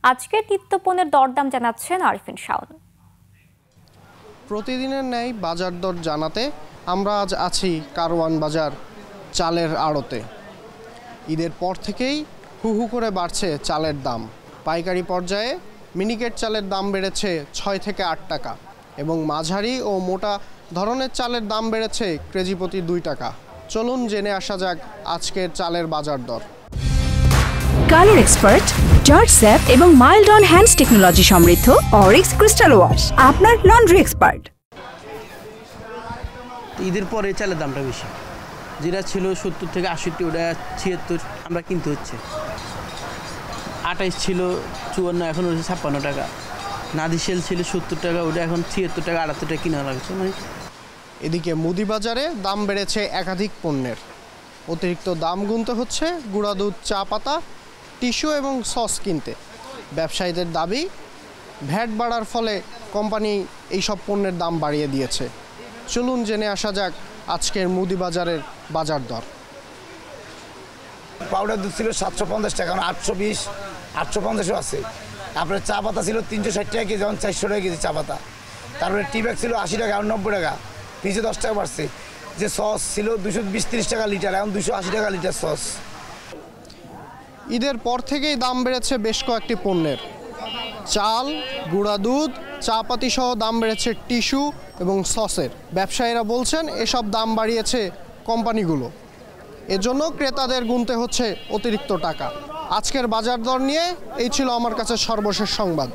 আজকে নিত্যপণ্যের দরদাম জানাচ্ছেন আরিফিন শাওন। প্রতিদিনের ন্যায় বাজার দর জানাতে আমরা আজ আছি কারওয়ান বাজার চালের আড়তে। ঈদের পর থেকেই হু হু করে বাড়ছে চালের দাম। পাইকারি পর্যায়ে মিনিকেট চালের দাম বেড়েছে 6 থেকে 8 টাকা এবং মাঝারি ও মোটা ধরনের চালের দাম বেড়েছে কেজি প্রতি 2 টাকা। চলুন জেনে আসা যাক আজকের চালের বাজার দর। কালার এক্সপার্ট, জর্জ স্যাপ এবং মাইল্ড অন হ্যান্ডস টেকনোলজি সমৃদ্ধ অরিক্স ক্রিস্টাল ওয়াশ আপনার লন্ড্রি এক্সপার্ট। ঈদের পরে চালের দামটা বেশি, যেটা ছিল 70 থেকে 68, ওটা 76 আমরা কিনতে হচ্ছে। 28 ছিল 54, এখন হচ্ছে 56 টাকা। নাদিশেল ছিল 70 টাকা, ওটা এখন 76 টাকা 78 টাকা কিনা লাগছে। এদিকে মুদি বাজারে দাম বেড়েছে একাধিক পণ্যের। অতিরিক্ত দাম গুনতে হচ্ছে গুঁড়া দুধ, চা পাতা, টিস্যু এবং সস কিনতে। ব্যবসায়ীদের দাবি, ভ্যাট বাড়ার ফলে কোম্পানি এইসব পণ্যের দাম বাড়িয়ে দিয়েছে। চলুন জেনে আসা যাক আজকের মুদি বাজারের বাজার দর। পাউডার দুধ ছিল 750 টাকা, এখন 820, 850ও আছে। তারপরে চা পাতা ছিল 360 টাকা কেজি, এখন 400 টাকা কেজি চা পাতা। তারপরে টি ব্যাগ ছিল 80 টাকা, এখন 90 টাকা, পিছিয়ে 10 টাকা বাড়ছে। যে সস ছিল 220-30 টাকা লিটার, এখন 280 টাকা লিটার সস। ঈদের পর থেকেই দাম বেড়েছে বেশ কয়েকটি পণ্যের। চাল, গুঁড়া দুধ, চা পাতি সহ দাম বেড়েছে টিস্যু এবং সসের। ব্যবসায়ীরা বলছেন এসব দাম বাড়িয়েছে কোম্পানিগুলো, এজন্য ক্রেতাদের গুনতে হচ্ছে অতিরিক্ত টাকা। আজকের বাজার দর নিয়ে এই ছিল আমার কাছে সর্বশেষ সংবাদ।